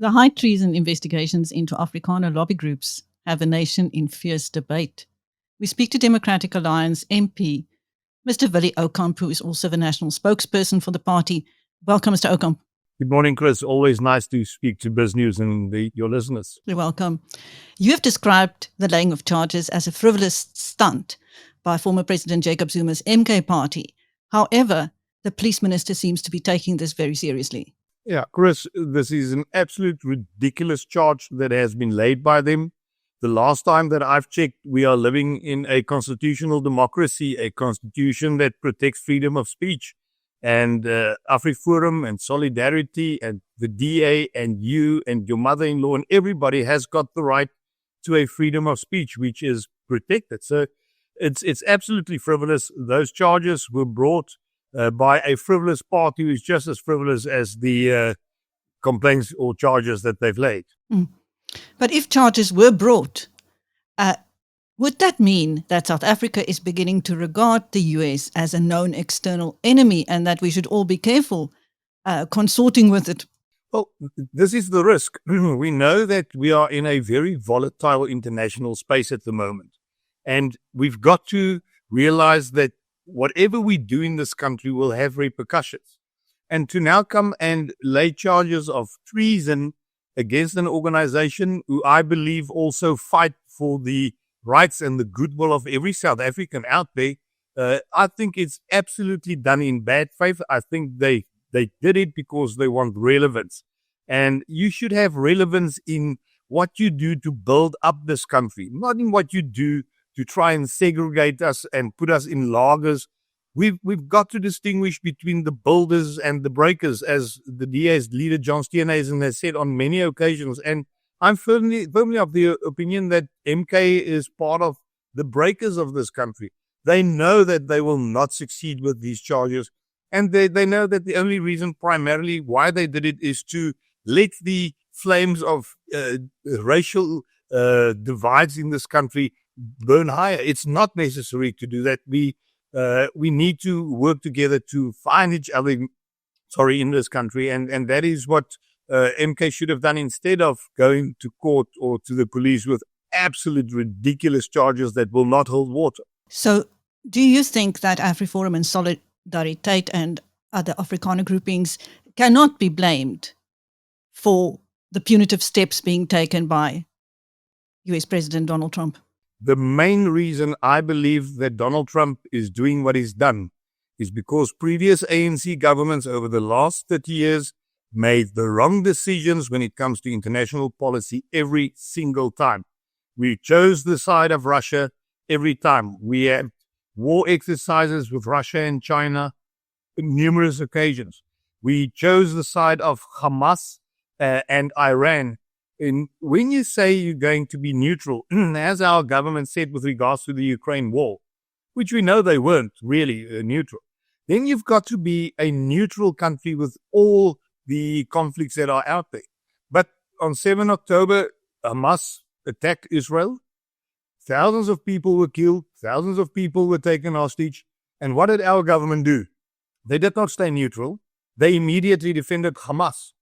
The high treason investigations into Afrikaner lobby groups have the nation in fierce debate. We speak to Democratic Alliance MP, Mr. Willie Aucamp, who is also the national spokesperson for the party. Welcome, Mr. Aucamp. Good morning, Chris. Always nice to speak to Biz News and your listeners. You're welcome. You have described the laying of charges as a frivolous stunt by former President Jacob Zuma's MK party. However, the police minister seems to be taking this very seriously. Yeah, Chris, this is an absolute ridiculous charge that has been laid by them. The last time that I've checked, we are living in a constitutional democracy, a constitution that protects freedom of speech. And AfriForum and Solidarity and the DA and you and your mother-in-law and everybody has got the right to a freedom of speech, which is protected. So it's absolutely frivolous. Those charges were brought by a frivolous party who is just as frivolous as the complaints or charges that they've laid. But if charges were brought, would that mean that South Africa is beginning to regard the US as a known external enemy and that we should all be careful consorting with it? Well, this is the risk. We know that we are in a very volatile international space at the moment. And we've got to realize that whatever we do in this country will have repercussions. And to now come and lay charges of treason against an organization who I believe also fight for the rights and the goodwill of every South African out there, I think it's absolutely done in bad faith. I think they did it because they want relevance. And you should have relevance in what you do to build up this country, not in what you do to try and segregate us and put us in lagers. We've got to distinguish between the builders and the breakers, as the DA's leader, John Steenhuisen, has said on many occasions. And I'm firmly of the opinion that MK is part of the breakers of this country. They know that they will not succeed with these charges. And they know that the only reason primarily why they did it is to let the flames of racial divides in this country burn higher. It's not necessary to do that. We need to work together to find each other, in this country. And that is what MK should have done instead of going to court or to the police with absolute ridiculous charges that will not hold water. So do you think that AfriForum and Solidarity and other Afrikaner groupings cannot be blamed for the punitive steps being taken by US President Donald Trump? The main reason I believe that Donald Trump is doing what he's done is because previous ANC governments over the last 30 years made the wrong decisions when it comes to international policy every single time. We chose the side of Russia every time. We had war exercises with Russia and China on numerous occasions. We chose the side of Hamas and Iran. And when you say you're going to be neutral, as our government said with regards to the Ukraine war, which we know they weren't really neutral, then you've got to be a neutral country with all the conflicts that are out there. But on 7 October, Hamas attacked Israel. Thousands of people were killed. Thousands of people were taken hostage. And what did our government do? They did not stay neutral. They immediately defended Hamas.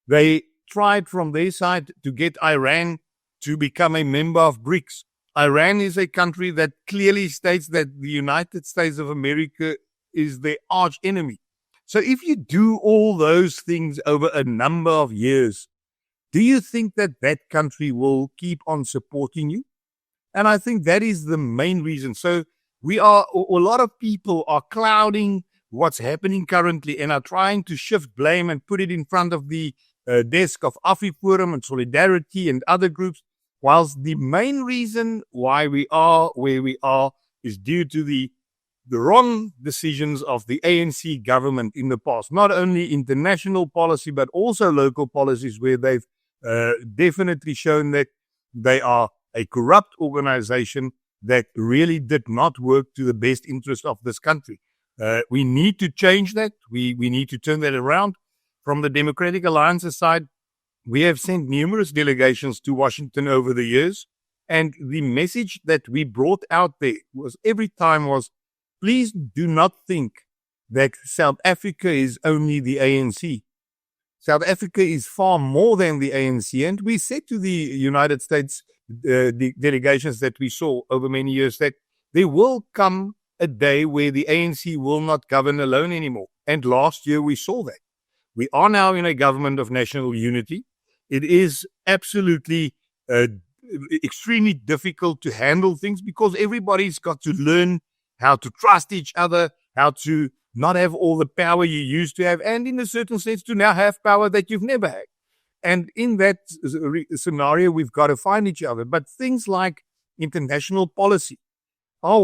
They tried from their side to get Iran to become a member of BRICS. Iran is a country that clearly states that the United States of America is their arch enemy. So if you do all those things over a number of years, do you think that that country will keep on supporting you? And I think that is the main reason. So a lot of people are clouding what's happening currently and are trying to shift blame and put it in front of the desk of AfriForum and Solidarity and other groups, whilst the main reason why we are where we are is due to the wrong decisions of the ANC government in the past. Not only international policy, but also local policies where they've definitely shown that they are a corrupt organization that really did not work to the best interest of this country. We need to change that. We need to turn that around. From the Democratic Alliance's side, we have sent numerous delegations to Washington over the years. And the message that we brought out there was every time was, please do not think that South Africa is only the ANC. South Africa is far more than the ANC. And we said to the United States the delegations that we saw over many years that there will come a day where the ANC will not govern alone anymore. And last year we saw that. We are now in a government of national unity. It is absolutely extremely difficult to handle things because everybody's got to learn how to trust each other, how to not have all the power you used to have, and in a certain sense to now have power that you've never had. And in that scenario, we've got to find each other. But things like international policy are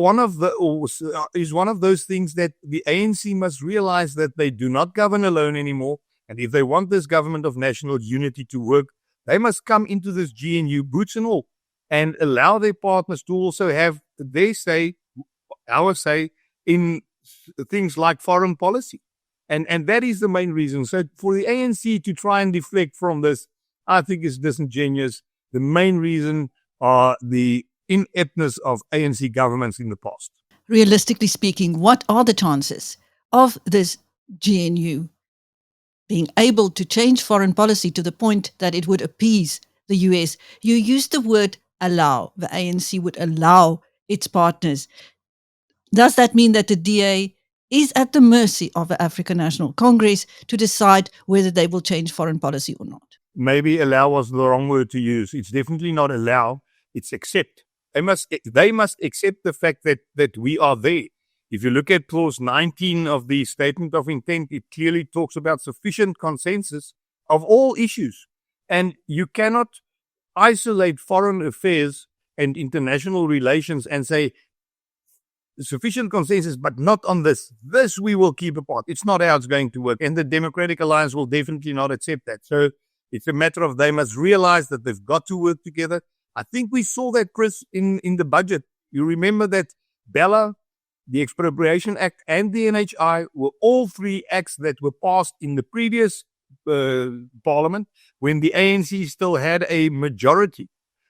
is one of those things that the ANC must realize that they do not govern alone anymore. And if they want this government of national unity to work, they must come into this GNU, boots and all, and allow their partners to also have their say, our say, in things like foreign policy. And that is the main reason. So for the ANC to try and deflect from this, I think is disingenuous. The main reason are the ineptness of ANC governments in the past. Realistically speaking, what are the chances of this GNU being able to change foreign policy to the point that it would appease the US? You used the word allow. The ANC would allow its partners. Does that mean that the DA is at the mercy of the African National Congress to decide whether they will change foreign policy or not? Maybe allow was the wrong word to use. It's definitely not allow, it's accept. They must accept the fact that we are there. If you look at clause 19 of the statement of intent, it clearly talks about sufficient consensus of all issues. And you cannot isolate foreign affairs and international relations and say, sufficient consensus, but not on this. This we will keep apart. It's not how it's going to work. And the Democratic Alliance will definitely not accept that. So it's a matter of they must realize that they've got to work together. I think we saw that, Chris, in the budget. You remember that Bella, the Expropriation Act, and the NHI were all three acts that were passed in the previous parliament when the ANC still had a majority.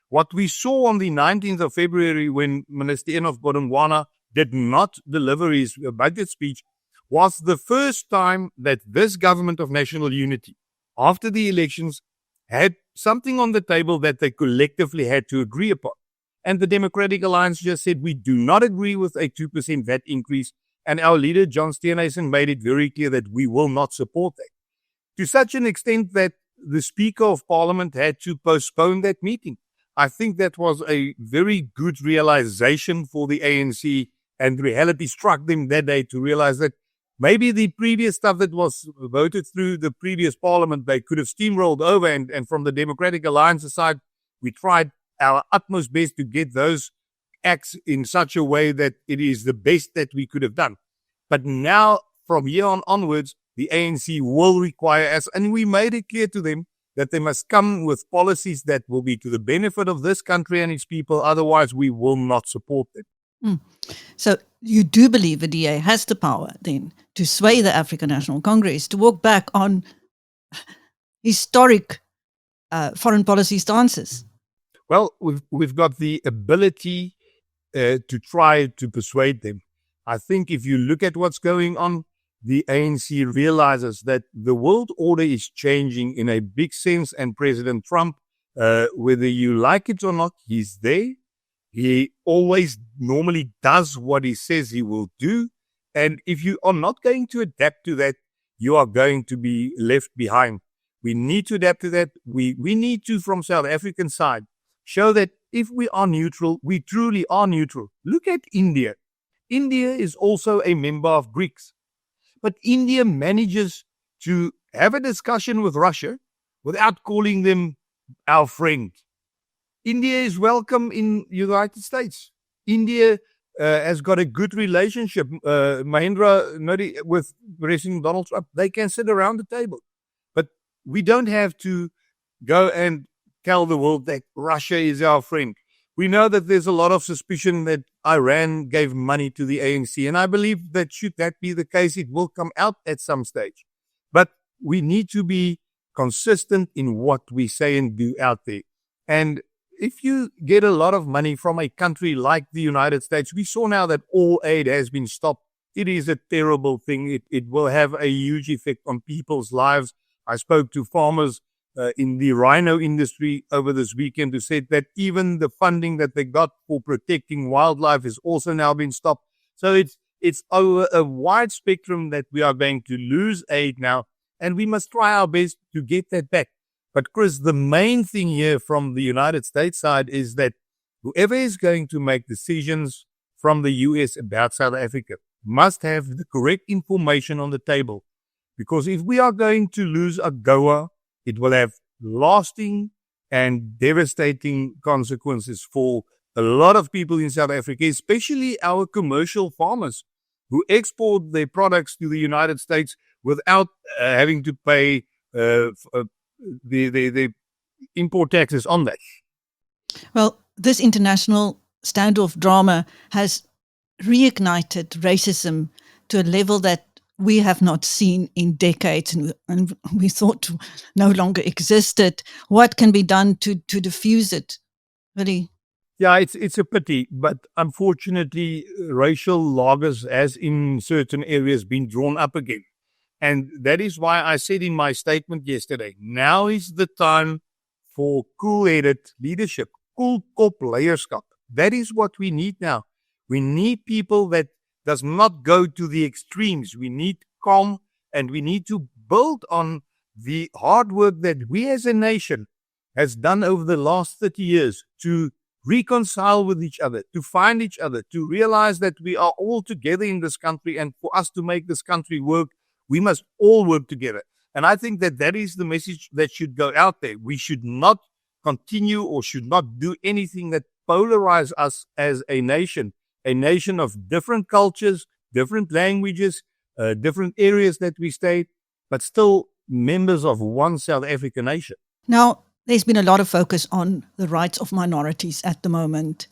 What we saw on the 19th of February when Minister Enoch Godongwana did not deliver his budget speech was the first time that this government of national unity, after the elections, had something on the table that they collectively had to agree upon. And the Democratic Alliance just said, we do not agree with a 2% VAT increase. And our leader, John Steenhuisen, made it very clear that we will not support that. To such an extent that the Speaker of Parliament had to postpone that meeting. I think that was a very good realization for the ANC, and reality struck them that day to realize that maybe the previous stuff that was voted through the previous parliament, they could have steamrolled over. And from the Democratic Alliance side, we tried our utmost best to get those acts in such a way that it is the best that we could have done. But now, from here on onwards, the ANC will require us, and we made it clear to them that they must come with policies that will be to the benefit of this country and its people. Otherwise, we will not support them. So you do believe the DA has the power then to sway the African National Congress to walk back on historic foreign policy stances? Well, we've got the ability to try to persuade them. I think if you look at what's going on, the ANC realizes that the world order is changing in a big sense, and President Trump, whether you like it or not, he's there. He always normally does what he says he will do. And if you are not going to adapt to that, you are going to be left behind. We need to adapt to that. We need to, from South African side, show that if we are neutral, we truly are neutral. Look at India. India is also a member of BRICS. But India manages to have a discussion with Russia without calling them our friend. India is welcome in the United States. India has got a good relationship, Mahendra Modi, with President Donald Trump. They can sit around the table. But we don't have to go and tell the world that Russia is our friend. We know that there's a lot of suspicion that Iran gave money to the ANC, and I believe that should that be the case, it will come out at some stage. But we need to be consistent in what we say and do out there. And if you get a lot of money from a country like the United States, we saw now that all aid has been stopped. It is a terrible thing. It will have a huge effect on people's lives, I spoke to farmers in the rhino industry over this weekend who said that even the funding that they got for protecting wildlife has also now been stopped. So it's over a wide spectrum that we are going to lose aid now, and we must try our best to get that back. But Chris, the main thing here from the United States side is that whoever is going to make decisions from the US about South Africa must have the correct information on the table. Because if we are going to lose AGOA, it will have lasting and devastating consequences for a lot of people in South Africa, especially our commercial farmers who export their products to the United States without having to pay the import taxes on that. Well, this international standoff drama has reignited racism to a level that we have not seen in decades, and we thought no longer existed. What can be done to diffuse it? Really? Yeah, it's a pity, but unfortunately, racial logos has in certain areas been drawn up again. And that is why I said in my statement yesterday, now is the time for cool-headed leadership, cool kop leierskap. That is what we need now. We need people that does not go to the extremes. We need calm, and we need to build on the hard work that we as a nation has done over the last 30 years to reconcile with each other, to find each other, to realize that we are all together in this country, and for us to make this country work, we must all work together. And I think that that is the message that should go out there. We should not continue or should not do anything that polarizes us as a nation of different cultures, different languages, different areas that we stay, but still members of one South African nation. Now, there's been a lot of focus on the rights of minorities at the moment.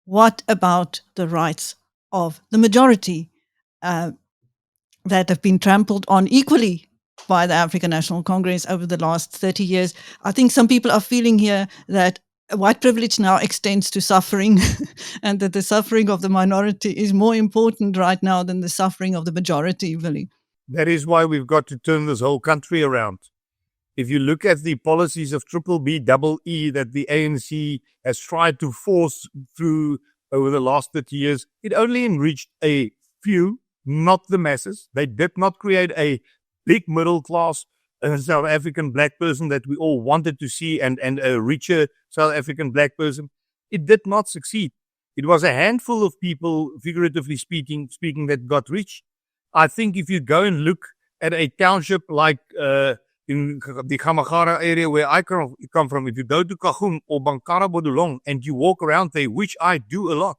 What about the rights of the majority that have been trampled on equally by the African National Congress over the last 30 years? I think some people are feeling here that white privilege now extends to suffering and that the suffering of the minority is more important right now than the suffering of the majority, Willie. That is why we've got to turn this whole country around. If you look at the policies of BBBEE that the ANC has tried to force through over the last 30 years, it only enriched a few, not the masses. They did not create a big middle class South African black person that we all wanted to see and a richer South African black person. It did not succeed. It was a handful of people, figuratively speaking, that got rich. I think if you go and look at a township like in the Gamagara area where I come from, if you go to Kagoeng or Bankara Bodolong and you walk around there, which I do a lot,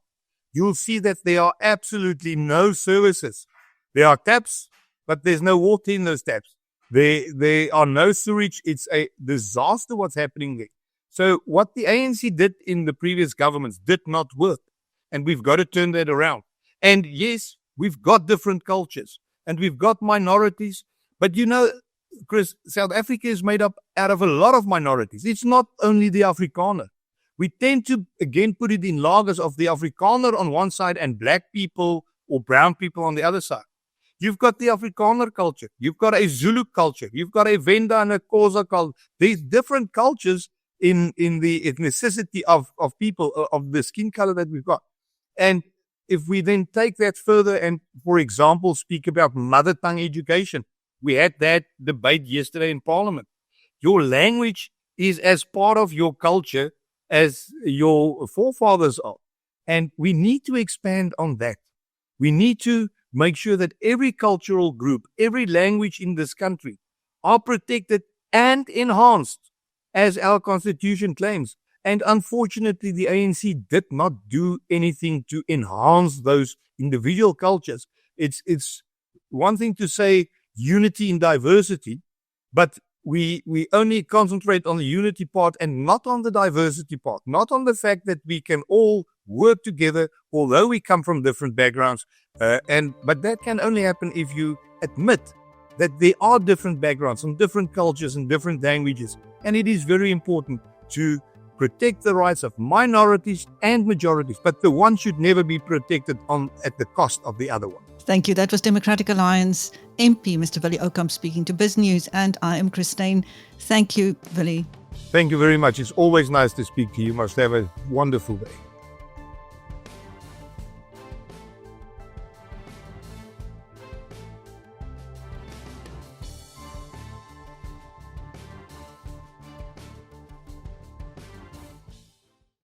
you'll see that there are absolutely no services. There are taps, but there's no water in those taps. There are no sewage. It's a disaster what's happening there. So what the ANC did in the previous governments did not work. And we've got to turn that around. And yes, we've got different cultures and we've got minorities. But you know, Chris, South Africa is made up out of a lot of minorities. It's not only the Afrikaner. We tend to, again, put it in lagers of the Afrikaner on one side and black people or brown people on the other side. You've got the Afrikaner culture. You've got a Zulu culture. You've got a Venda and a Xhosa culture. These different cultures in the ethnicity of people, of the skin color that we've got. And if we then take that further and, for example, speak about mother tongue education, we had that debate yesterday in Parliament. Your language is as part of your culture as your forefathers are. And we need to expand on that. We need to make sure that every cultural group, every language in this country are protected and enhanced as our constitution claims. And unfortunately, the ANC did not do anything to enhance those individual cultures. It's one thing to say unity in diversity, but we only concentrate on the unity part and not on the diversity part, not on the fact that we can all work together, although we come from different backgrounds. But that can only happen if you admit that there are different backgrounds and different cultures and different languages. And it is very important to protect the rights of minorities and majorities, but the one should never be protected at the cost of the other one. Thank you. That was Democratic Alliance MP, Mr. Willie Aucamp, speaking to Biz News, and I am Christine. Thank you, Willie. Thank you very much. It's always nice to speak to you. You must have a wonderful day.